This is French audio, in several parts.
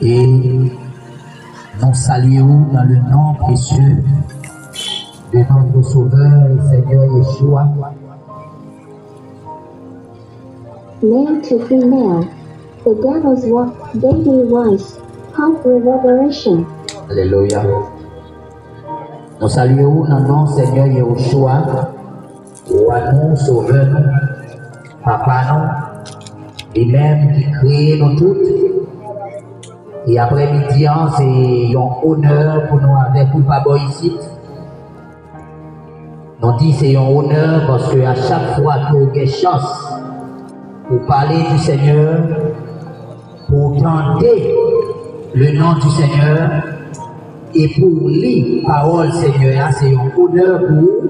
Et nous saluons dans le nom précieux de notre Sauveur et Seigneur Yeshua. Male to female, the devil's walk, baby wise, pump reverberation. Alléluia. Nous saluons dans le nom Seigneur Yeshua, roi nous, Sauveur nous, Papa nous, et même qui crée nous toutes. Et après-midi, c'est un honneur pour nous avec vous, Papa, ici. Nous disons c'est un honneur parce qu'à chaque fois que nous avons chance pour parler du Seigneur, pour tenter le nom du Seigneur et pour lire la parole du Seigneur, c'est un honneur pour vous,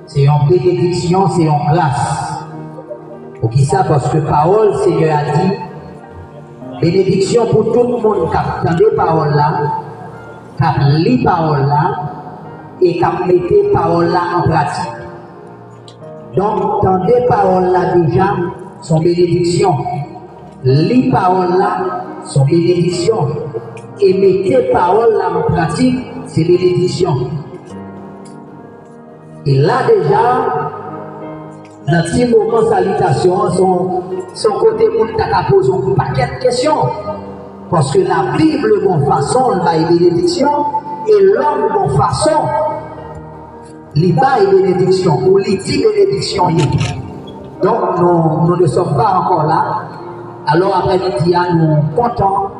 c'est une bénédiction, c'est une grâce. Pour qui ça? Parce que la parole du Seigneur a dit, bénédiction pour tout le monde qui a entendu la parole là, qui a lu la parole là, et qui a mis la parole là en pratique. Donc, tendez la parole là déjà, son bénédiction. Lis la parole là, son bénédiction. Et mettez la parole là en pratique, c'est bénédiction. Et là déjà, dans ce moment de salutation, son côté monde qui pose un paquet de questions. Parce que la Bible, de façon, elle va une bénédiction, et l'homme, de façon, il va une bénédiction, ou il dit bénédiction. Donc, nous ne sommes pas encore là. Alors, après-midi, nous sommes contents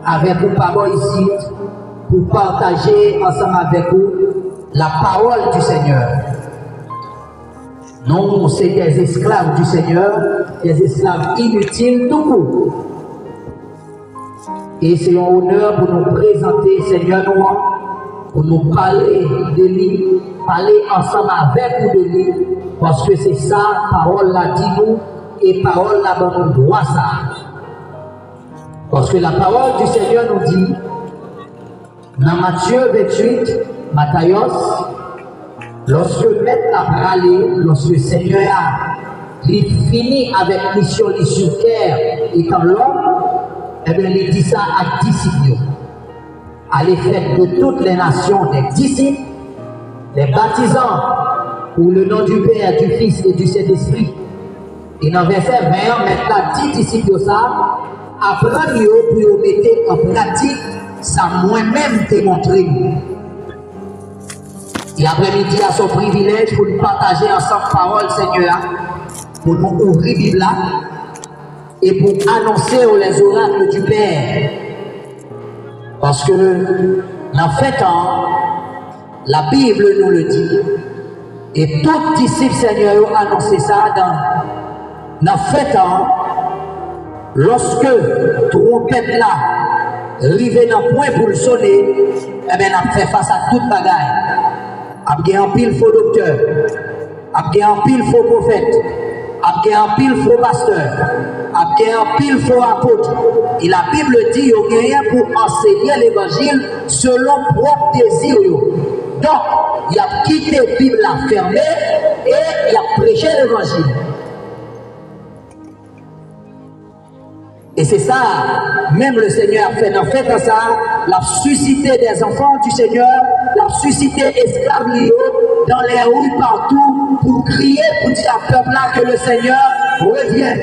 avec vous, papa, ici, pour partager ensemble avec vous la parole du Seigneur. Non, c'est des esclaves du Seigneur, des esclaves inutiles tout court. Et c'est un honneur pour nous présenter Seigneur noir, pour nous parler de lui, parler ensemble avec vous de lui, parce que c'est ça, parole là dit nous, et parole là dans nous droit ça. Parce que la parole du Seigneur nous dit, dans Matthieu 28, Matthios, lorsque Maître a parlé, lorsque le Seigneur a fini avec mission sur terre étant l'homme, eh bien, il dit ça à disciples. Allez faire de toutes les nations des disciples, les baptisants pour le nom du Père, du Fils et du Saint-Esprit. Et dans verset 20, Maître a dit disciples ça, apprenez pour mettre en pratique, ça moi-même démontré. Et après-midi, à son privilège pour nous partager ensemble la parole, Seigneur, pour nous ouvrir la Bible et pour annoncer les oracles du Père. Parce que, dans fait temps, la Bible nous le dit, et tout disciple, Seigneur, ont annoncé ça dans fait temps, lorsque trompette là, arrive dans le point pour le sonner, eh bien, on fait face à toute bagaille. Il y a un pile faux docteur, il y a un pile faux prophète, il y a un pile faux pasteur, il y a un pile faux apôtre. Et la Bible dit qu'il y a rien pour enseigner l'évangile selon propre désir. Donc, il a quitté la Bible fermée et il a prêché l'évangile. Et c'est ça, même le Seigneur a fait dans ça, l'a suscité des enfants du Seigneur, l'a suscité esclaves dans les rues partout pour crier, pour dire à peuple là que le Seigneur revient,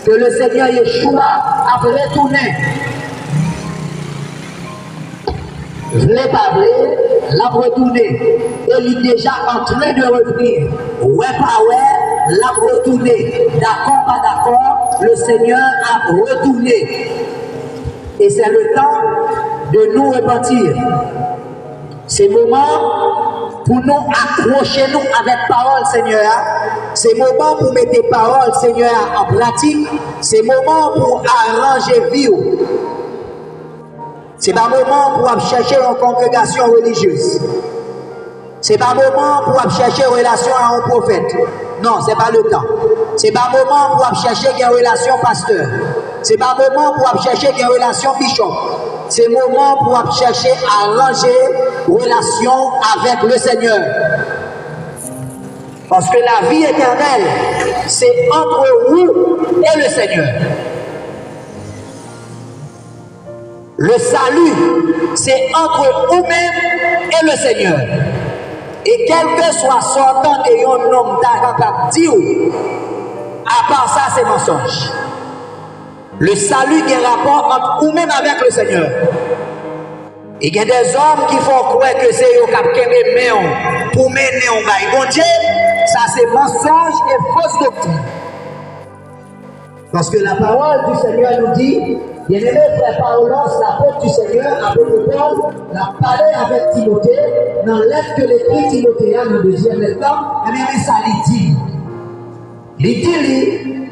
que le Seigneur Yeshua a retourné. Je ne l'ai pas vu, l'a retourné. Et il est déjà en train de revenir. Ouais, pas ouais, l'a retourné. D'accord, pas d'accord, le Seigneur a retourné. Et c'est le temps de nous repentir. C'est le moment pour nous accrocher nous avec parole, Seigneur. C'est le moment pour mettre parole, Seigneur, en pratique. C'est le moment pour arranger vie. C'est pas le moment pour chercher une congrégation religieuse. C'est pas le moment pour chercher une relation à un prophète. Non, c'est pas le temps. C'est pas le moment pour chercher une relation pasteur. C'est pas le moment pour chercher une relation bishop. C'est le moment pour chercher à arranger relation avec le Seigneur. Parce que la vie éternelle, c'est entre vous et le Seigneur. Le salut, c'est entre vous-même et le Seigneur. Et quel que soit sortant que un homme t'a dit, à part ça, c'est mensonge. Le salut qui est rapport entre vous-même avec le Seigneur. Il y a des hommes qui font croire que c'est eux qui ont pour mener un bail. Bon Dieu, ça c'est mensonge et fausse doctrine. Parce que la parole du Seigneur nous dit, bien-aimé frère Paulos, l'apôtre du Seigneur, apôtre Paul, l'a parlé avec Timothée, dans l'être que l'écrit Timothée, dans le deuxième lettre, et bien ça lui dit. Il dit,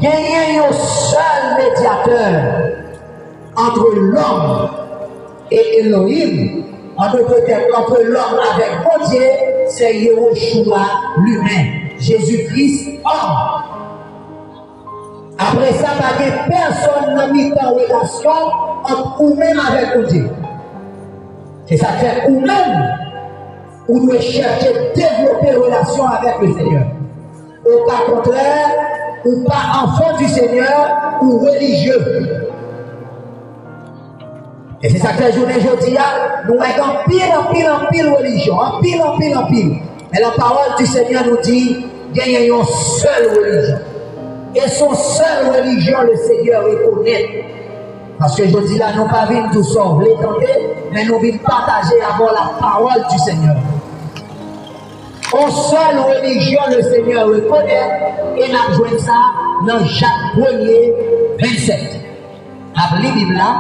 gagner un seul médiateur entre l'homme et Elohim, en d'autres termes, entre l'homme avec mon Dieu, c'est Yeshua lui-même, Jésus-Christ, homme. Après ça, pas de personne n'a mis en relation entre vous-même avec mon Dieu. C'est ça que fait vous-même, vous devez chercher à développer une relation avec le Seigneur. Au cas contraire, ou pas enfant du Seigneur, ou religieux. Et c'est ça que la journée aujourd'hui, nous avons en pile religion, en pile. Mais la parole du Seigneur nous dit, il y a une seule religion. Et son seule religion, le Seigneur reconnaît. Parce que je dis là, nous ne pas venir tout sauver, mais nous venons partager avant la parole du Seigneur. En seule religion, le Seigneur reconnaît, et nous avons joué ça dans Jacques 1er, 27. La Bible là,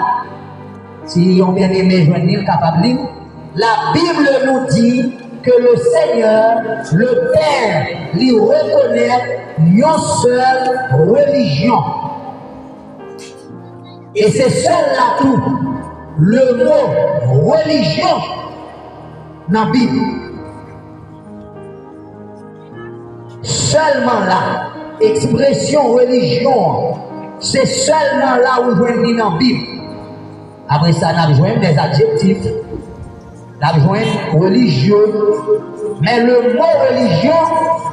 si on bien aimé joindre capable, la Bible nous dit que le Seigneur, le Père, lui reconnaît une seule religion. Et c'est celle-là tout, le mot religion dans la Bible. Seulement là, expression religion, c'est seulement là où je viens dans la Bible. Après ça, on a besoin des adjectifs, on a besoin religieux. Mais le mot religion,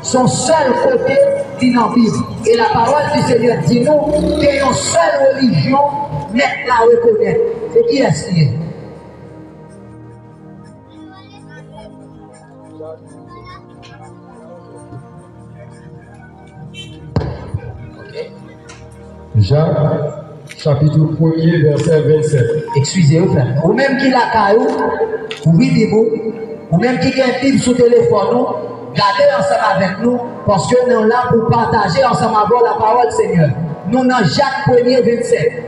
son seul côté, dit dans la Bible. Et la parole du Seigneur dit nous qu'il y a une seule religion, mais la reconnaître. C'est qui est-ce qui est? Jacques, chapitre 1er, verset 27. Excusez-moi, frère. Ou même qui la caillou, ou vidéo, ou même qui a un Bible sur le téléphone, gardez ensemble avec nous, parce que nous sommes là pour partager ensemble avec la parole du Seigneur. Nous dans Jacques 1er, 27.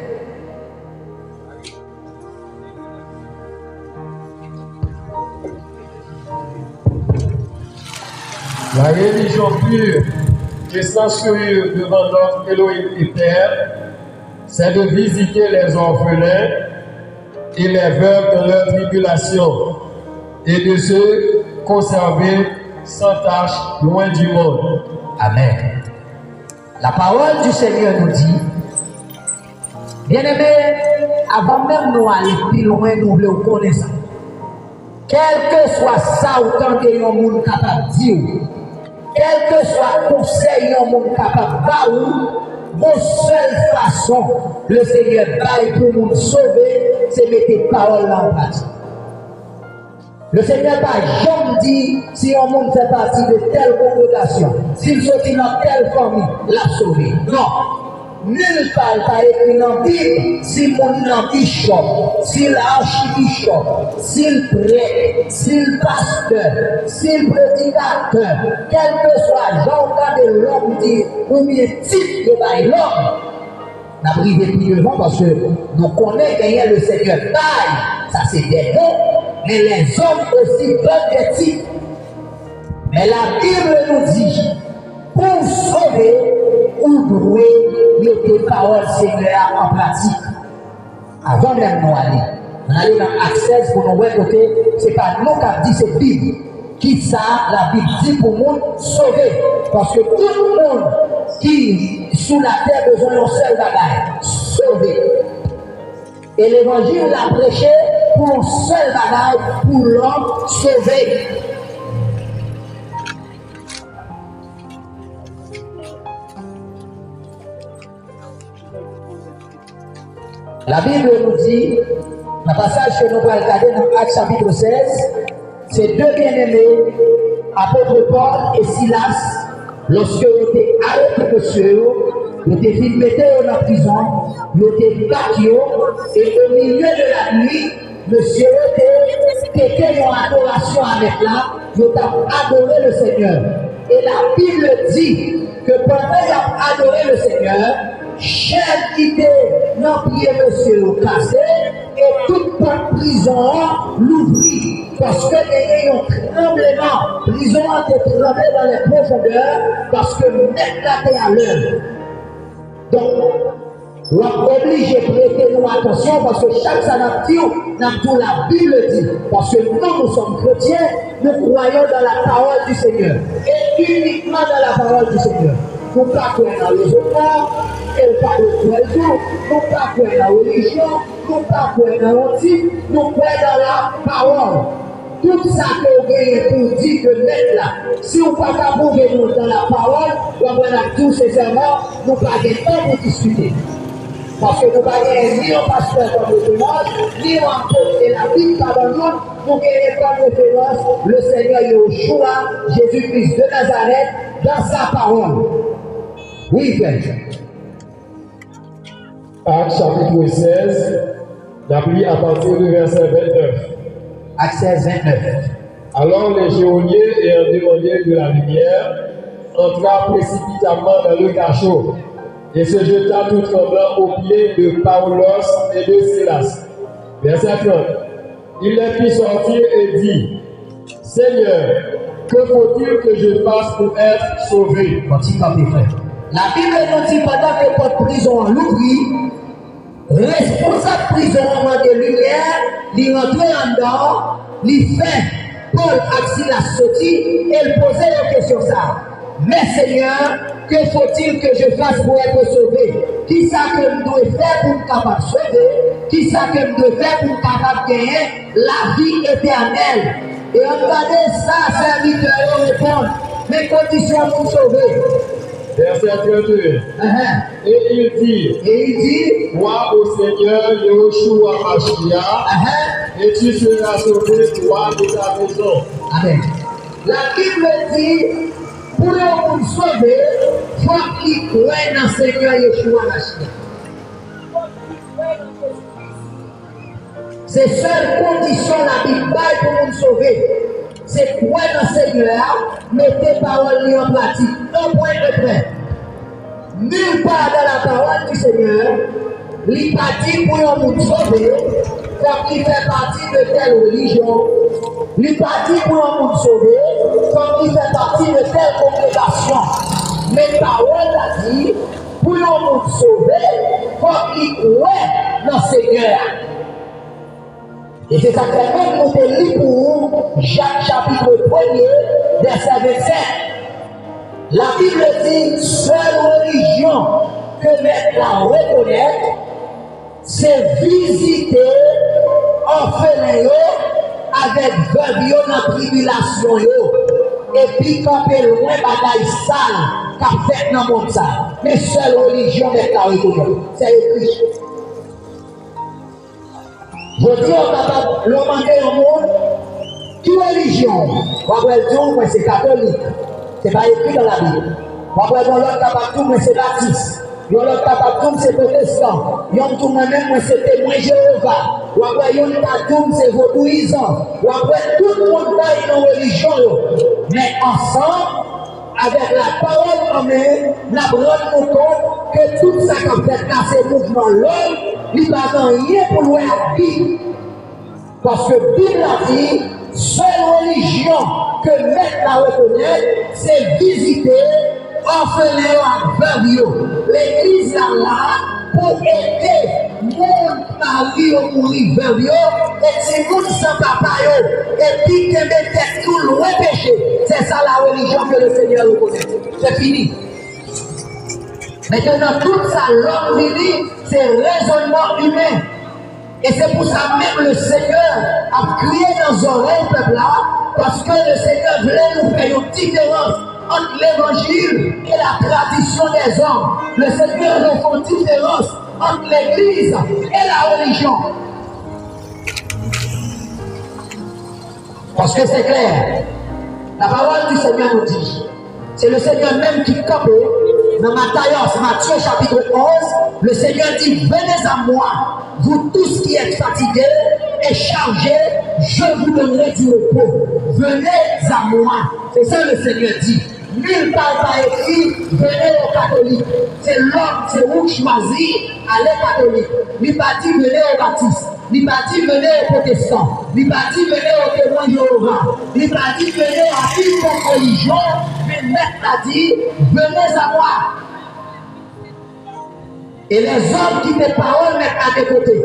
La religion pure et sans souillure devant notre Elohim et Père, c'est de visiter les orphelins et les veuves de leur tribulation et de se conserver sans tâche loin du monde. Amen. La parole du Seigneur nous dit, bien-aimés, avant même nous aller plus loin, nous voulons connaître ça. Quel que soit ça, autant que un monde capable de dire, quel que soit conseil un monde capable de dire, mon seule façon, le Seigneur baille pour nous sauver, c'est mettre parole en pratique. Le Seigneur n'a jamais dit si un monde fait partie de telle congrégation, s'il sortit dans telle famille, l'a sauvé. Non. Nulle part pas écrit dans la Bible si mon bishop, si l'archibishop, si le prêtre, si le pasteur, si le prédicateur, quel que soit genre de l'homme dit, ou bien type de l'homme, n'a privé plus devant parce que nous connaissons qu'il y a le Seigneur bail, ça c'est des noms, mais les hommes aussi donnent des titres. Mais la Bible nous dit, pour sauver, vous devez mettre les paroles Seigneur en pratique. Avant même nous aller, on allait dans Access pour nous voir côté, ce n'est pas nous qui avons dit cette Bible. Qui ça, la Bible dit pour nous sauver. Parce que tout le monde qui sous la terre besoin d'un seul bagage, sauver. Et l'évangile l'a prêché pour un seul bagage, pour l'homme sauvé. La Bible nous dit, dans le passage que nous allons regarder dans Actes chapitre 16, ces deux bien-aimés, apôtre Paul et Silas, lorsque ils étaient arrêtés monsieur, ils étaient filmés dans la prison, ils étaient battus, et au milieu de la nuit, monsieur était en adoration avec là, ils ont adoré le Seigneur. Et la Bible dit que pendant qu'ils ont adoré le Seigneur, chaque idée n'a prié monsieur cassé et toute porte prison l'ouvrit parce que il y a eu un tremblement. Prison a été tremblée dans les profondeurs parce que mettre la terre à l'heure. Donc, on est obligé de prêter nous attention parce que chaque sanaptio, la Bible dit, parce que nous sommes chrétiens, nous croyons dans la parole du Seigneur et uniquement dans la parole du Seigneur. Nous ne pas croire dans les autres, et pas de religion, nous ne pas croire dans la religion, nous ne pas croire dans l'antique, nous croyons dans la parole. Tout ça que vous avez pour dire de mettre là, si vous ne pouvez pas prouver nous dans la parole, vous avez tous ces erreurs, nous n'avons pas de temps pour discuter. Parce que nous n'avons ni un pasteur comme référence, ni un apôtre et la Bible par nous, nous avons comme référence le Seigneur Yeshua, Jésus-Christ de Nazareth, dans sa parole. Oui, frère. Actes chapitre 16, d'après à partir du verset 29. Actes 16, 29. Alors les geôliers, ayant demandé de la lumière, entrèrent précipitamment dans le cachot et se jeta tout tremblant aux pieds de Paulos et de Silas. Verset 30. Il les fit sortir et dit, Seigneur, que faut-il que je fasse pour être sauvé? La Bible nous dit pendant que votre prison l'ouvrit, responsable prison de lumière, il rentrait en dehors, il fait Paul a Silas sorti et il posait la question ça. Mais Seigneur, que faut-il que je fasse pour être sauvé? Qui ça que je dois faire pour me capable sauver? Qui ça que je dois faire pour me capable gagner la vie éternelle? Et regardez ça, serviteur, répond, mes conditions pour sauver. Verset 32. Et il dit, Vois au Seigneur Yeshua Mashiach, et tu seras sauvé, toi et ta maison. Amen. La Bible dit, pour nous sauver, il faut qu'il croie dans le Seigneur Yeshua Mashiach. C'est la seule condition la Bible pour nous sauver. C'est croire dans le Seigneur, mettez paroles en pratique. Un point de près. Nulle part dans la parole du Seigneur, il pas dit pour nous sauver, comme il fait partie de telle religion. Il pas dit pour nous sauver, comme il fait partie de telle congrégation. Mais la parole a dit, pour nous sauver, comme il croit dans le Seigneur. Et c'est ça que même nous te lit pour Jacques chapitre 1er, verset 27. La Bible dit, seule religion que mettre la reconnaître, c'est visiter orphelins avec veuve dans la tribulation. Et puis camper loin bagaille sale qu'a fait dans le monde ça. Mais seule religion mettre la reconnaître. C'est écrit. Je dis on va demander au monde, qui religion? On va dire, moi c'est catholique. Ce n'est pas écrit dans la Bible. On va dire, l'autre capable, moi c'est baptiste. L'autre capable, c'est protestant. Yon tout moi-même, moi c'est témoin Jéhovah. On va dire, yon capable, c'est vaudouisant. On va dire, tout le monde a une religion. Mais ensemble, avec la parole en main, nous rendons compte que tout ça qui fait casser le mouvement l'homme, il n'y a pas rien pour nous à Bible. Parce que la Bible a dit, seule religion que mettre la reconnaître, c'est visiter orphelins à veuve. L'église là, pour aider mon mari au mourir veuve, et si nous sans papa, et puis que mettez tout loin péché. C'est ça la religion que le Seigneur reconnaît. C'est fini. Maintenant, tout ça, l'homme vit, c'est raisonnement humain. Et c'est pour ça même le Seigneur a crié dans nos oreilles, peuple là, parce que le Seigneur voulait nous faire une différence entre l'évangile et la tradition des hommes. Le Seigneur nous fait une différence entre l'église et la religion. Parce que c'est clair. La parole du Seigneur nous dit. C'est le Seigneur même qui campe dans Matthieu chapitre 11. Le Seigneur dit, venez à moi, vous tous qui êtes fatigués et chargés, je vous donnerai du repos. Venez à moi. C'est ça le Seigneur dit. Nulle part pas écrit, venez aux catholiques. C'est l'homme, c'est vous qui choisit, allez catholique. Il pas dit venez aux baptistes. Il pas dit venez aux protestants. Il pas dit venez aux témoins de Jéhovah. Il pas dit venez à toute religion. Mais Maître a dit, venez à moi. Et les hommes qui des paroles mettent à des côtés.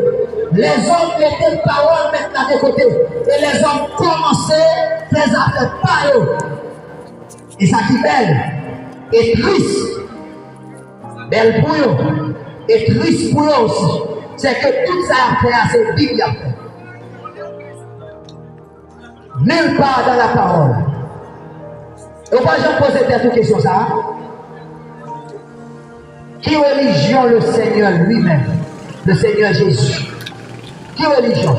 Les hommes mettaient paroles mettent à des côtés. Et les hommes commençaient les affaires par eux. Et ça qui est belle et triste, belle pour eux, et triste pour eux aussi, c'est que tout ça a fait, c'est Bible a fait. Nulle part dans la parole. Et moi, je pose cette question, ça. Qui religion le Seigneur lui-même, le Seigneur Jésus? Qui religion?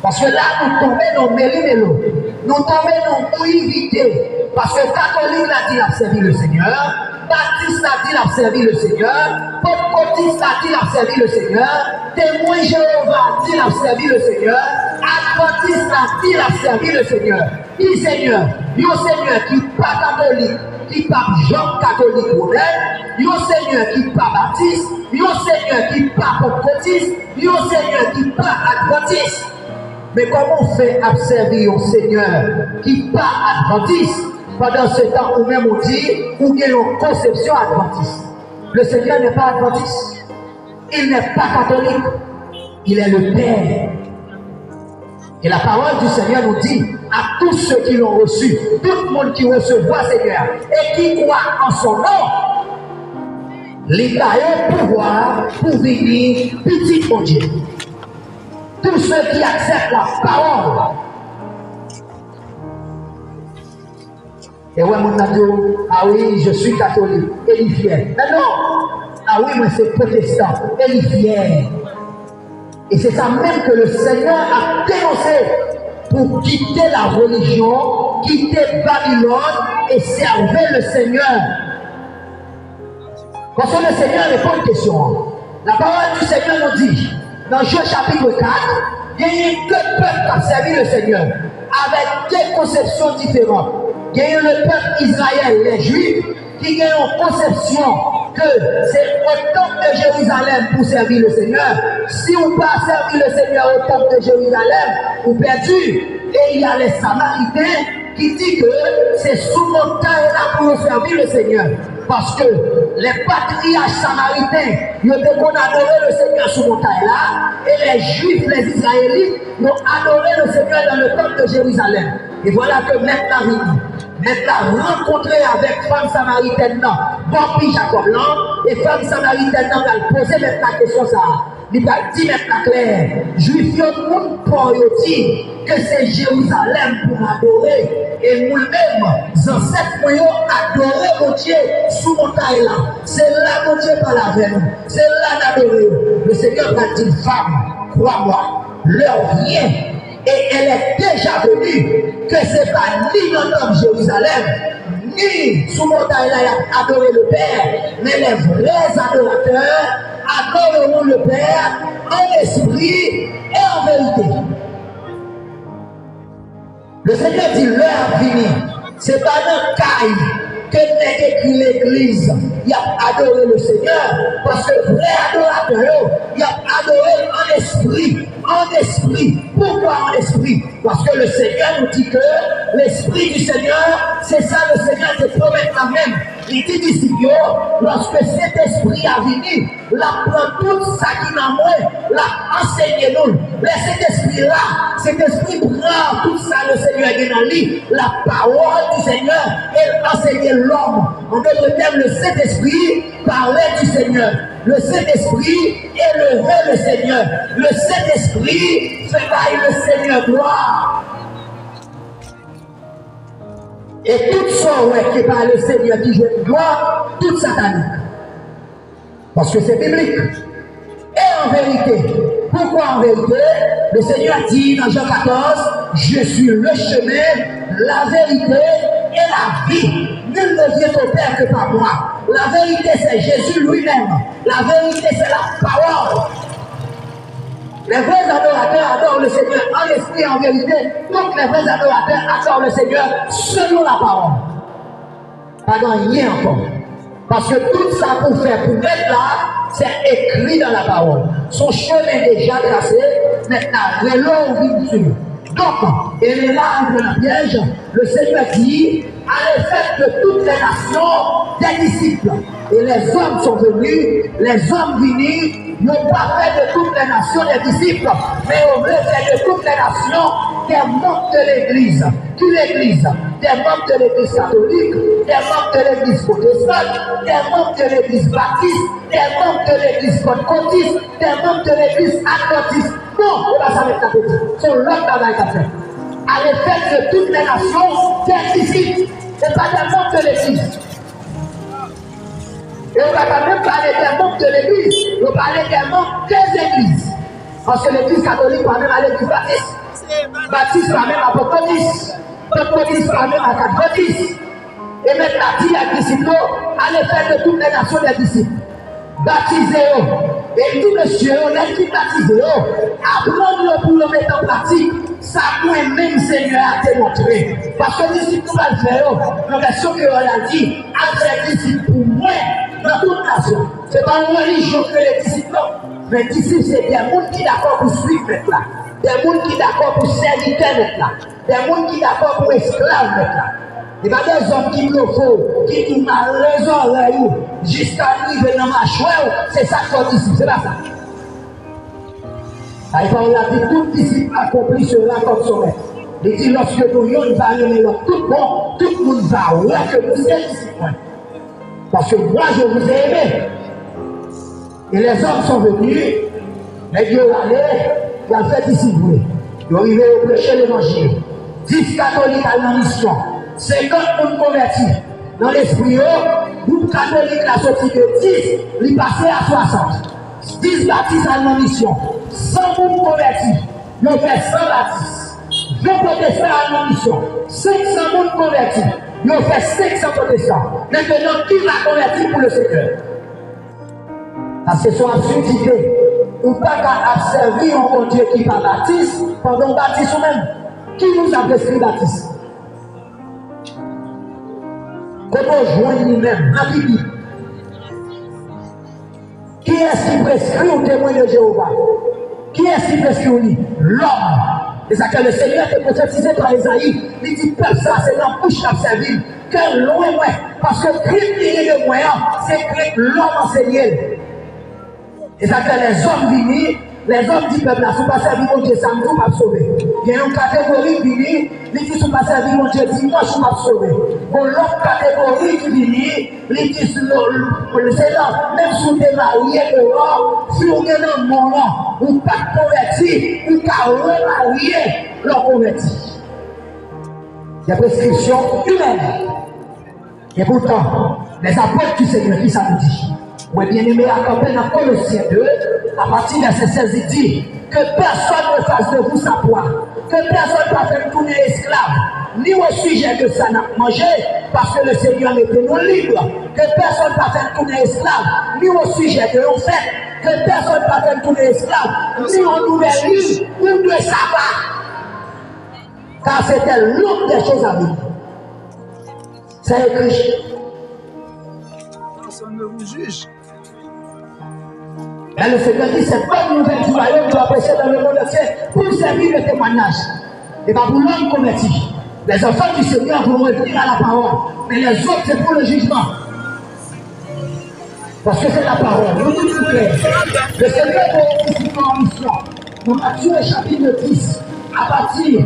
Parce que là, nous tombons dans méli-mélo. Nous tombons dans mouillivité. Parce que catholique a dit a servi le Seigneur, baptiste a dit a servi le Seigneur, pentecôtiste a dit a servi le Seigneur, témoin Jéhovah a dit a servi le Seigneur, adventiste a dit a servi le Seigneur. Qui Seigneur? Un Seigneur qui n'est pas catholique, qui n'est pas Jean catholique romain, un Seigneur qui n'est pas baptiste, un Seigneur qui n'est pas pentecôtiste, un Seigneur qui n'est pas adventiste. Mais comment on fait observer un Seigneur qui n'est pas adventiste? Pendant ce temps, ou même on dit, ou bien une conception adventiste. Le Seigneur n'est pas adventiste. Il n'est pas catholique. Il est le Père. Et la parole du Seigneur nous dit à tous ceux qui l'ont reçu, tout le monde qui recevra Seigneur et qui croit en son nom, l'État a un pouvoir pour venir petit mon Dieu. Tous ceux qui acceptent la parole. Et ouais, mon ami, ah oui, je suis catholique, et il est fier. Mais non, ah oui, moi c'est protestant, et il est fier. Et c'est ça même que le Seigneur a dénoncé pour quitter la religion, quitter Babylone et servir le Seigneur. Parce que le Seigneur répond une question. La parole du Seigneur nous dit, dans Job chapitre 4, il y a eu deux peuples qui ont servi le Seigneur, avec deux conceptions différentes. Il y a eu le peuple Israël, les Juifs, qui ont une conception que c'est au temple de Jérusalem pour servir le Seigneur. Si on ne peut pas servir le Seigneur au temple de Jérusalem, on perdu. Et il y a les Samaritains qui disent que c'est sous montagne là pour servir le Seigneur. Parce que les patriarches samaritains, ils ont adoré le Seigneur sous montagne là, et les Juifs, les Israélites, ont adoré le Seigneur dans le temple de Jérusalem. Et voilà que maintenant, rencontré avec femme samaritaine, bon Jacob là, et femme samaritaine, elle posé maintenant la question ça. Il va dire maintenant clair, Juif, le monde pour dire que c'est Jérusalem pour adorer. Et nous-mêmes, ancêtres, nous adoré mon Dieu sous montagne là. C'est là mon Dieu parle avec nous. C'est là d'adorer. Le Seigneur va dire, femme, crois-moi, l'heure vient. Et elle est déjà venue que ce n'est pas ni dans Jérusalem, ni sous montagne là, adorer le Père, mais les vrais adorateurs adoreront le Père en esprit et en vérité. Le Seigneur dit l'heure finie. C'est pas dans caille que n'est écrit l'église. Il a adoré le Seigneur parce que vrai adorateur, il a adoré en esprit. En esprit. Pourquoi en esprit? Parce que le Seigneur nous dit que l'esprit du Seigneur, c'est ça le Seigneur te promet quand même. Il dit disciples, lorsque cet esprit a venu, la prend tout ça qui n'a moins, la enseigne nous. Cet esprit-là, cet esprit prend tout ça le Seigneur est dans lui, la parole du Seigneur, et enseigne l'homme. En d'autres termes, le Saint-Esprit parlait du Seigneur. Le Saint-Esprit élevait le Seigneur. Le Saint-Esprit fait bailler le Seigneur gloire. Et tout ça qui parle le Seigneur qui joue une gloire, toute satanique. Parce que c'est biblique. vérité. Pourquoi en vérité? Le Seigneur dit dans Jean 14, je suis le chemin, la vérité et la vie. Nul ne vient au Père que par moi. La vérité, c'est Jésus lui-même. La vérité, c'est la parole. Les vrais adorateurs adorent le Seigneur en esprit et en vérité. Donc les vrais adorateurs adorent le Seigneur selon la parole. Pas dans rien encore. Parce que tout ça pour faire, pour mettre là, c'est écrit dans la parole. Son chemin est déjà tracé, maintenant, le long vit dessus. Donc, et là, entre la piège, le Seigneur dit, allez faire de toutes les nations des disciples. Et les hommes sont venus, les hommes venus, n'ont pas fait de toutes les nations des disciples, mais on veut faire de toutes les nations des membres de l'Église. Qui l'Église? Des membres de l'Église catholique, des membres de l'Église protestante, des membres de l'Église baptiste, des membres de l'Église pentecôtiste, des membres de l'Église adventiste. Non, on va s'arrêter à petit. C'est l'autre travail qu'a fait. Allez faire de toutes les nations des disciples. Ce n'est pas des membres de l'Église. Et on ne va pas même parler des membres de l'Église, on va parler des membres des églises. Parce que l'Église catholique va même à l'Église baptiste. Baptiste va même à pentecôtiste. Pentecôtiste va même à adventiste. Et maintenant, dit à disciples, allez faire de toutes les nations des disciples. Baptisez-vous. Et tout monsieur, on a dit baptisez-vous. Apprendre pour le mettre en pratique. Ça, moi-même, Seigneur, a démontré. Parce que les disciples va le faire. La version que on a dit, après les disciples pour moi, dans toute nation. Ce n'est pas une religion que les disciples ont. Mais disciples, c'est des gens qui sont d'accord pour suivre là. Des gens qui sont d'accord pour serviteur là. Des gens qui sont d'accord pour esclaves là. Il y a des hommes qui me font, qui ont raison jusqu'à arriver dans ma chouette, c'est ça qu'on dit, c'est pas ça. On a dit tout disciple accompli cela comme son maître. Il dit lorsque nous y allons, tout bon, tout le monde va voir que vous êtes disciples. Parce que moi je vous ai aimé. Et les hommes sont venus, les dieux allaient, ils ont fait disciples. Ils ont arrivé au prêcher l'évangile. 10 catholiques à la mission. 50 personnes convertis dans l'esprit, groupe catholique a sorti de 10, il passé à 60. 10 baptistes à la mission, 100 personnes convertis, ils ont fait 100 baptistes. 20 protestants à la mission, 500 personnes convertis, ils ont fait 500 protestants. Maintenant, qui va convertir pour le Seigneur? Parce que c'est son absurdité. Ou pas qu'à observer un bon Dieu qui va baptiste pendant baptiste ou même. Qui nous a prescrit baptiste? Comment joindre nous-mêmes à Bible? Qui est-ce qui prescrit au témoin de Jéhovah? Qui est-ce qui prescrit au lit? L'homme. C'est ça que le Seigneur est prophétisé par Esaïe. Il dit, peuple, ça, c'est dans la bouche d'observer. Que loin, parce que Christ est de moyen, c'est que l'homme enseigné. Et ça que les hommes viennent, les hommes disent, peuple, là, si vous pas servi mon Dieu, ça ne vous pas sauver. Il y a une catégorie qui vient, ils disent, si vous pas servi mon Dieu, dis-moi, je ne suis pas sauvé. Bon, l'autre catégorie qui vient, ils disent, le Seigneur, même si vous êtes marié, si vous êtes dans mon nom, vous pas converti, vous pas remarié, leur converti. Il y a prescription humaine. Et pourtant, les apôtres du Seigneur, qui ça nous dit? Oui, bien aimé, à campagne dans Colossiens 2, à partir de verset 16, il dit que personne ne fasse de vous sa proie, que personne ne va faire tourner esclave, ni au sujet de ça n'a mangé, parce que le Seigneur mettait nous libres, que personne ne va faire tourner esclave, ni au sujet de l'on fait, que personne ne va faire tourner esclave, ni en nouvelle vie ou de sabbat, car c'était l'autre des choses à vivre. C'est écrit. Personne ne vous juge. Mais le Seigneur dit, c'est pas une nouvelle du royaume qui va prêcher dans le monde entier pour servir le témoignage. Et pas pour l'homme converti. Les enfants du Seigneur vont revenir à la parole. Mais les autres, c'est pour le jugement. Parce que c'est la parole. Nous dit tout clair. Le Seigneur est ici en mission. Dans Matthieu chapitre 10, à partir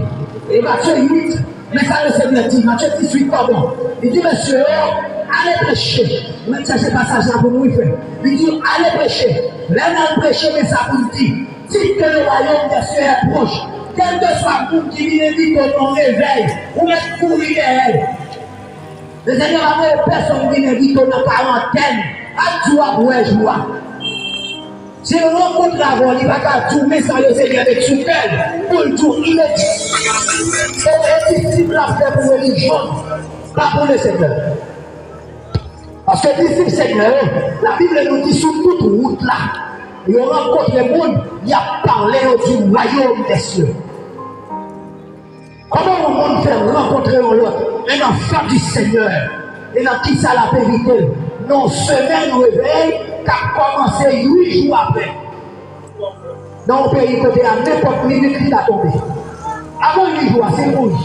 de Matthieu 8, mais ça le Seigneur dit, Matthieu 18, pardon. Il dit, monsieur, allez prêcher. Même ça, c'est passage là pour nous faire. Il dit, allez prêcher. L'un prêcher, mais ça vous dit. Dites que le royaume des cieux est proche. Quel que soit vous qui vient dire que ton réveil, ou même courir derrière. Le Seigneur a fait personne qui vient dire que dans quarantaine, à toi pour joie. Si on rencontre avant, il va pas tourner sans le Seigneur avec son cœur. Pour le tour, il est dit. C'est disciple à faire pour religion, pas pour le Seigneur. Parce que disciple Seigneur, la Bible nous dit sur toute route là, il rencontre le monde, il a parlé du royaume des cieux. Comment le monde fait rencontrer l'autre, un enfant du Seigneur, et dans qui ça la vérité? Non, semaine réveil, qui a commencé 8 jours après. Dans le pays côté à n'importe minute, il a tombé. Avant 8 jours, c'est rouge.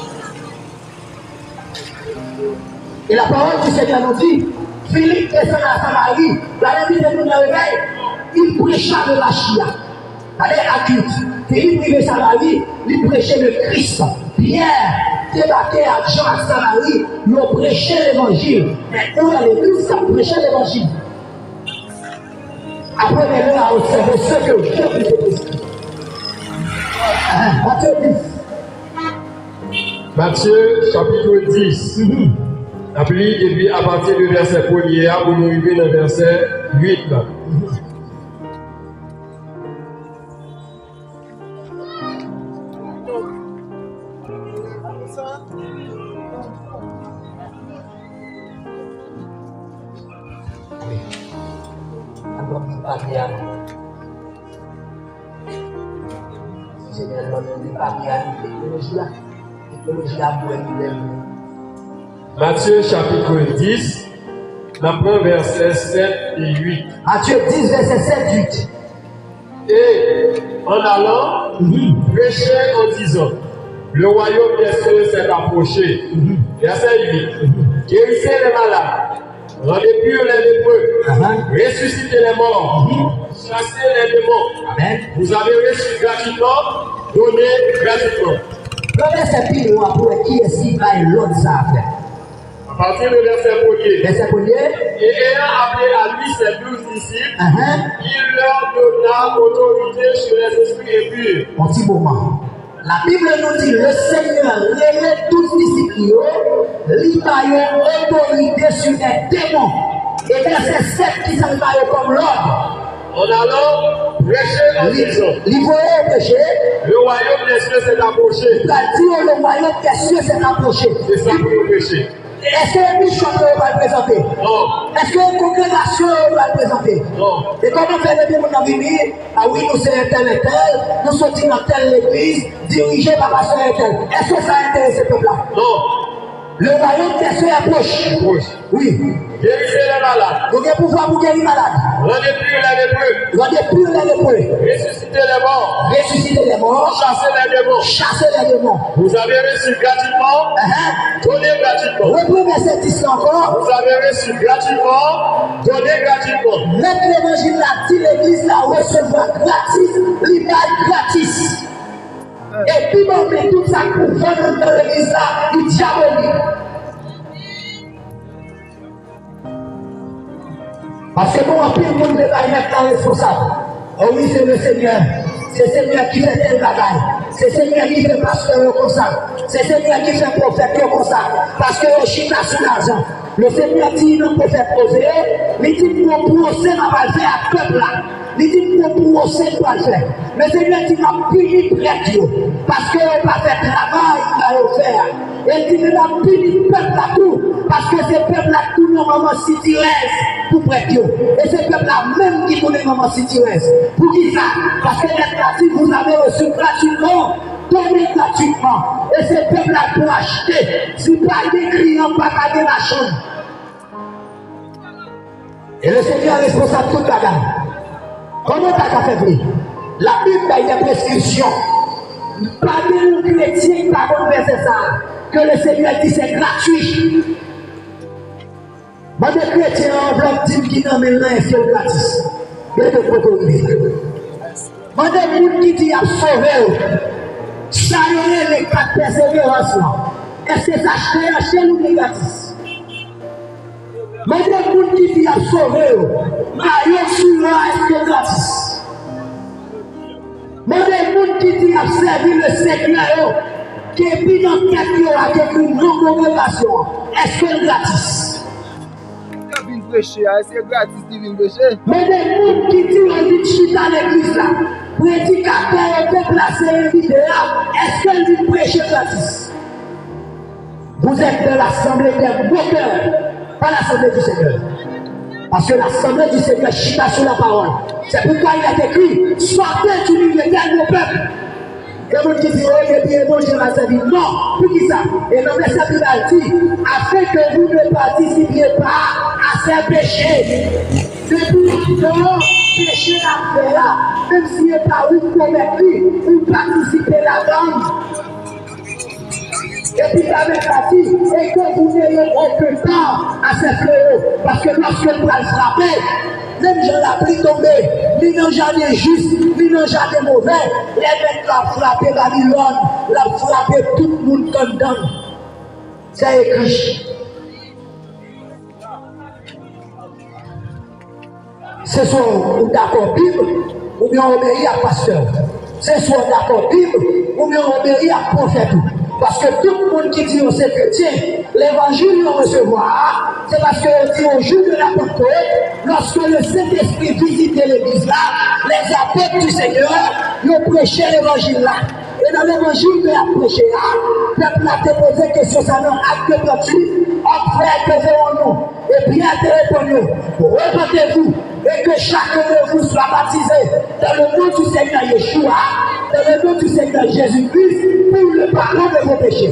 Et la parole du Seigneur nous dit, Philippe descend à Samarie, la nuit de nous réveil, il prêcha de la chia. Allez, adulte. Philippe arrive à Samarie, il prêchait le Christ. Pierre débattait à Jean à Samarie, il prêchait l'évangile. Mais où est l'église qui prêchait l'évangile? Après, on a observé ce que Dieu vous a dit. Matthieu chapitre 10. Appelé depuis à partir du verset 1er, pour nous arriver dans le verset 8. Matthieu chapitre 10, d'après verset 7 et 8. Matthieu 10, verset 7 et 8. Et en allant, prêcher en disant, le royaume des cieux s'est approché. Verset 8. Guérissez les malades, rendez purs les lépreux, ressuscitez les morts, chassez les démons. Amen. Vous avez reçu gratuitement, donnez gratuitement. Le verset pile, pour qui est-ce qui va l'autre ça faire? À partir du verset 1er. Verset 1er. Et ayant appelé à lui ses 12 disciples, il leur donna autorité sur les esprits impurs. Un petit moment. La Bible nous dit le Seigneur les 12 disciples, il a autorité sur les démons. Et verset 7 qui s'en va comme l'ordre. En allant prêcher en disant, il faut prêcher. Le royaume des cieux s'est approché. Il a dit le royaume des cieux s'est approché. C'est ça pour nous prêcher. Est-ce que le bishop va le présenter? Non. Est-ce que la congrégation va le présenter? Non. Et comment faire les gens dans venir? Ah oui, nous sommes tel et tel, nous sommes dans telle église, dirigée par pasteur et tel. Est-ce que ça intéresse ce peuple-là? Non. Le royaume des cieux approche. Oui. Guérissez les malades. Vous avez pouvoir pour guérir les malades. Rendez purs les lépreux. Rendez purs les lépreux. Ressuscitez les morts. Ressuscitez les morts. Chassez les démons. Chassez les démons. Vous avez reçu gratuitement. Donnez gratuitement. Reprenez verset 10 encore. Vous avez reçu gratuitement. Donnez gratuitement. Mettre l'évangile là, dit l'église là, recevoir gratis, l'image gratis. Et puis, on met tout ça pour vendre dans l'église là, du diabolique. Parce que bon, en plus, le monde ne va mettre responsable. Oh oui, c'est le Seigneur. C'est le Seigneur qui fait tel bagaille. C'est le Seigneur qui fait pasteur comme ça. C'est le Seigneur qui fait prophète comme ça. Parce que le chien a son argent. Le Seigneur dit non prophète poser. Il dit non procès n'a pas le faire à peuple là. Il dit non procès doit le faire. Le Seigneur dit non puni prêtre. Parce que n'a pas fait travail, il va le faire. Et il dit non puni peuple là tout. Parce que c'est peuple là tout normalement si tu restes pour prêtre. Et c'est peuple là même qui connaît normalement si tu restes. Pour qui ça? Parce que les pratiques vous avez reçu gratuitement. Donnez gratuitement. Et c'est peuple là pour acheter. Si pas des clients, pas gagner la chambre. Et le Seigneur est responsable de toute la gamme. Comment tu as fait plus? La Bible a une prescription. Pas de chrétien qui va converser ça. Que le Seigneur dit c'est gratuit. Moi, des chrétiens en enveloppe dit qui n'en met rien, c'est gratis. Il y a des protocoles. Moi, des gens qui disent à sauver. Ça y est, les 4 persévérances. Est-ce que ça achète ou gratis? Mais des gens qui disent à sauver, maillot sur là, est-ce que gratis? Mais des gens qui disent à servir le Seigneur, qui est bien dans le avec une grande congrégation, est-ce que gratis? prêcher, c'est gratis qui vient prêcher. Mais des gens qui disent on dit chita l'église là, prédicateur déplacé invité là, est-ce qu'elle dit prêcher gratis? Vous êtes de l'assemblée des beaux cœurs, pas l'assemblée du Seigneur. Parce que l'assemblée du Seigneur chita sur la parole. C'est pourquoi il est écrit, sortez du milieu de mon peuple. Et vous qui dites, oui, et bien, bon, je vais servir. Non, pour qui ça? Et dans le verset dit, afin que vous ne participiez pas à ces péchés. Depuis que péché la fait là, même si n'est pas vous convaincu, vous participez là-dedans. Et puis avec la vie, et que vous n'ayez aucun temps à ces fléaux. Parce que lorsque vous allez frapper, même j'en ai pris tombé, ni non j'en ai juste, ni non j'en ai mauvais, les mecs l'ont frappé Babylone, l'ont frappé tout le monde comme donne. C'est écrit. Ce sont d'accord Bible, ou bien on obéit à pasteur. Ce sont d'accord Bible, ou bien on obéit à prophète. Parce que tout le monde qui dit au c'est chrétien, l'évangile va recevoir, c'est parce que dit au jour de la Pentecôte, lorsque le Saint-Esprit visitait l'église là, les apôtres du Seigneur, ils ont prêché l'évangile là. Et dans l'évangile de la prêché là, le peuple a déposé question ça dans acte 38, on frère que faisons-nous? Et puis il a répondu, repentez-vous et que chacun de vous soit baptisé dans le nom du Seigneur Yeshua, dans le nom du Seigneur Jésus-Christ, pour le pardon de vos péchés.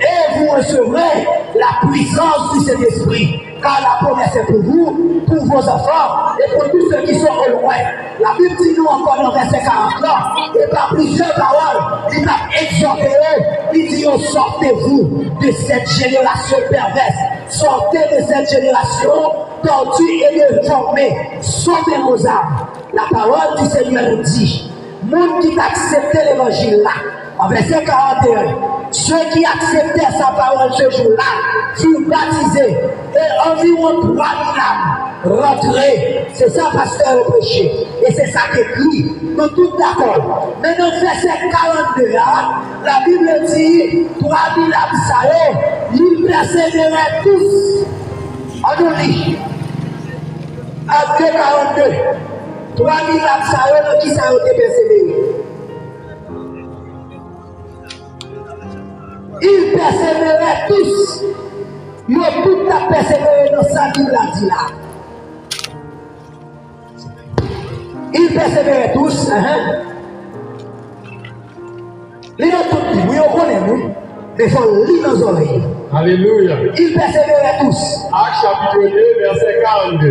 Et vous recevrez la puissance du Saint-Esprit, car la promesse est pour vous, pour vos enfants et pour tous ceux qui sont au loin. La Bible dit nous encore dans verset 49, et par plusieurs paroles, il a exhorté eux, il dit sortez-vous de cette génération perverse, sortez de cette génération tordue et déformée, sauvez vos âmes. La parole du Seigneur nous dit, monde qui accepté l'évangile là, en verset 41, ceux qui acceptaient sa parole ce jour-là furent baptisés et environ 3000 âmes rentrées. C'est ça, pasteur, au péché. Et c'est ça qu'écrit. Nous tous d'accord. Mais dans verset 42, là, la Bible dit 3000 âmes, ils persévéraient tous. On nous lit. Acte 42. 3000 âmes, qui ça a été persévéré? Ils persévéraient tous. Ils ont tout à persévérer dans ça qu'il a dit là. Ils persévéraient tous. Ils ont tout dit. Oui, on connaît, nous. Mais il faut lire nos oreilles. Alléluia. Ils persévéraient tous. Acte chapitre 2, verset 42.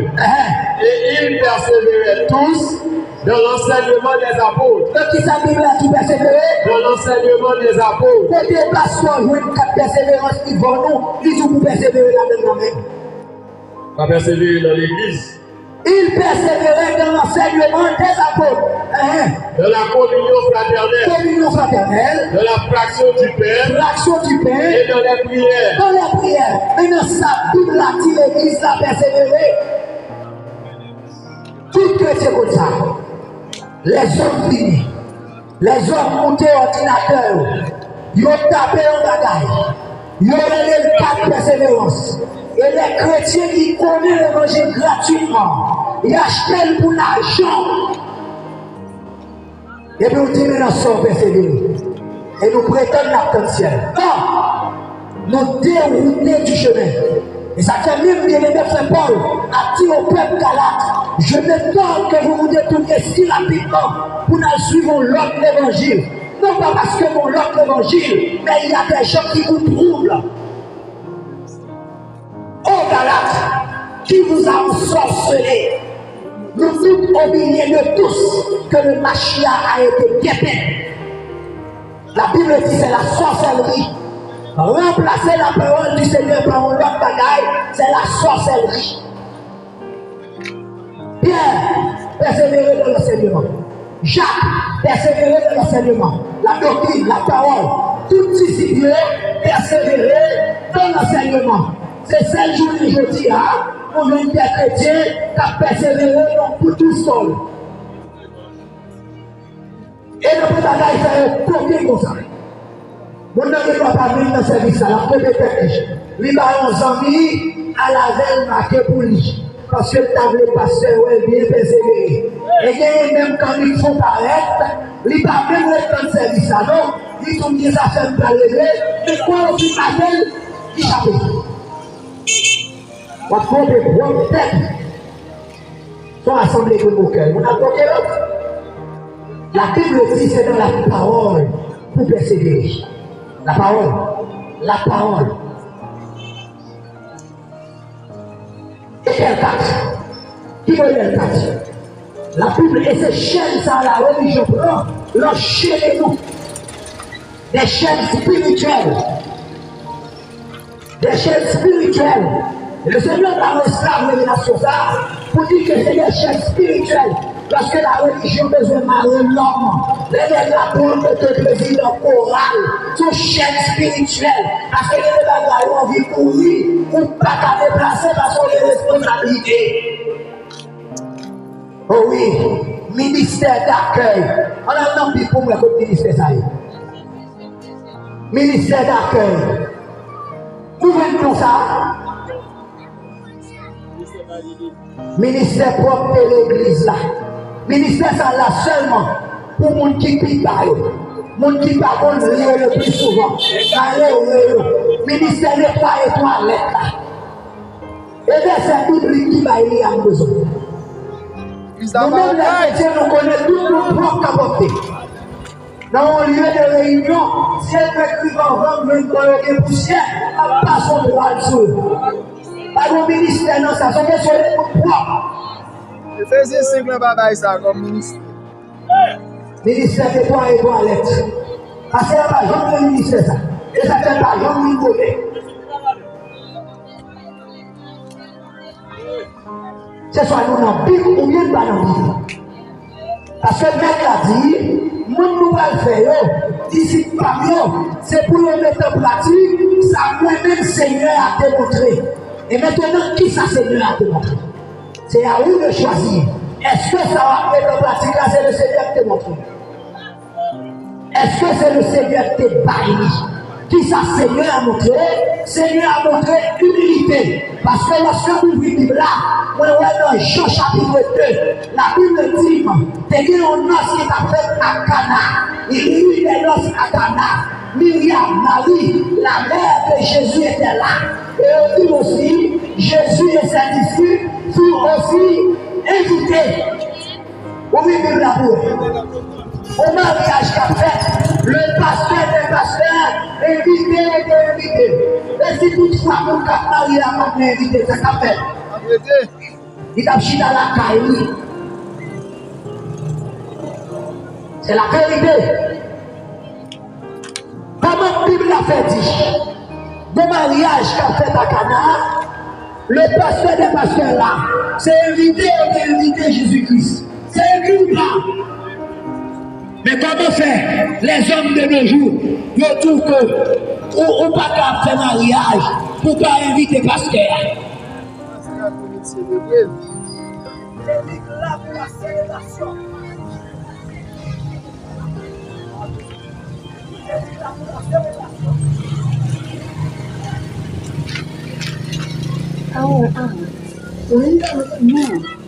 Et ils persévéraient tous dans l'enseignement des apôtres. Donc, qui sa Bible qui persévérait? Dans l'enseignement des apôtres. Côté pasteur, jouer une carte persévérance qui vont nous, ils ont persévérer là même. Pas persévérer dans l'église. Ils persévéraient dans l'enseignement des apôtres. Dans la communion fraternelle. Dans la fraction du pain. Et dans les prières. Dans les prières. Maintenant, sa Bible là dit l'église l'a persévéré. Tout chrétien comme ça. Les hommes finis. Les hommes montés ordinateur. Ils ont tapé en bagaille. Ils ont donné le cadre de persévérance. Et les chrétiens qui connaissent l'évangile gratuitement, ils achètent pour l'argent. Et puis on dit maintenant sans persévérer. Et nous prétendons l'attention. Non, nous dérouler du chemin. Et ça fait même bien aimé frère Paul a dit au peuple Galate, je m'étonne que vous vous détourniez si rapidement pour nous suivre l'autre évangile. Non pas parce que mon l'autre évangile, mais il y a des gens qui vous troublent. Oh Galate, qui vous a ensorcelé. Nous sommes oubliés de tous que le Machia a été guetté. La Bible dit c'est la sorcellerie. Remplacer la parole du Seigneur par un autre bagaille, c'est la sorcellerie. Pierre, persévérer dans l'enseignement. Jacques, persévérer dans l'enseignement. La doctrine, la parole, tout discipliné, persévérer dans l'enseignement. C'est celle journée jeudi, pour une des chrétiens qui a persévéré pour tout seul. Et le bagaille, c'est un combien comme ça. Mon nom ne doit pas venir dans ce service, la première technique. Il va 11 amis à la veille marquée pour lui. parce que tu as le pasteur, ouais, bien persévérer. Et même quand ils font paraître, ils ne pas même le temps de service, non? Ils ont dit ça fait pas lever, mais quoi on fait appel, ils chappent. On va prendre des bonnes têtes. Sont assemblés de mon cœur. On a bloqué l'autre. La Bible dit c'est dans la parole pour persévérer. La parole. La parole. Et quel 4? Qui veut le 4? La Bible et ces chaînes à la religion prend leur chaîne nous. Des chaînes spirituelles. Des chaînes spirituelles. Et le Seigneur a reçu révélation ça pour dire que c'est des chaînes spirituelles. Parce que la religion besoin de marier l'homme. Les apôtres de président oral sont chaînes spirituelles. Parce que les bagages ont envie de courir ou pas qu'à déplacer parce qu'on a des responsabilités. Oh oui, ministère d'accueil. On a un nom pour moi comme ministère ça. Ministère d'accueil. Où venons ça? Ministère propre de l'église là. Ministère ça là seulement pour les gens qui piquent par eux. Les gens qui parlent le plus souvent. Ministère nettoyer toilette là. Et verset biblique qui va y avoir besoin. Nous-mêmes les chrétiens, nous connaissons tout nos propres capotés. Dans un lieu de réunion, si elle écrit en vente, une colonne de poussière, elle passe son droit dessus. Pas de ministère, non, ça sont des choses propres. Ephésiens 5 le bagaille ça comme ministère. Ministère de toi et toilette. Parce que là, pas jamais de ministère ça. Et ça fait pas jamais de côté. C'est soit nous dans la Bible ou bien pas dans la Bible. Parce que le mec a dit, nous va le faire, d'ici pas mieux, c'est pour le mettre en pratique, ça moi-même Seigneur a démontré. Et maintenant, qui ça Seigneur a démontré? C'est à vous de choisir. Est-ce que ça va mettre en pratique là, c'est le Seigneur qui te montre? Est-ce que c'est le Seigneur qui te baille? Qui ça Seigneur a montré? Seigneur a montré humilité. Parce que lorsque vous ouvrez la Bible là, on est dans Jean chapitre 2, la Bible dit, t'es un noce qui t'a fait à Cana. Il y a eu des noces à Cana. Myriam, Marie, la mère de Jésus était là. Et on dit aussi, Jésus et ses disciples furent aussi invités. Oui, Bible là pour au mariage qu'a fait, le pasteur des pasteurs, invité et invité. Et si toutefois mon cap marié a pas invité, c'est qu'a fait. Il a chita la caille. C'est la vérité. Comment la Bible a fait dit? Bon mariage qu'a fait à Cana, le pasteur des pasteurs là, c'est invité et invité Jésus-Christ. C'est écrit là. Mais comment faire? Les hommes de nos jours, ils trouvent que on pas qu'à faire mariage pour pas inviter pasteur. Power on. Bluetooth now.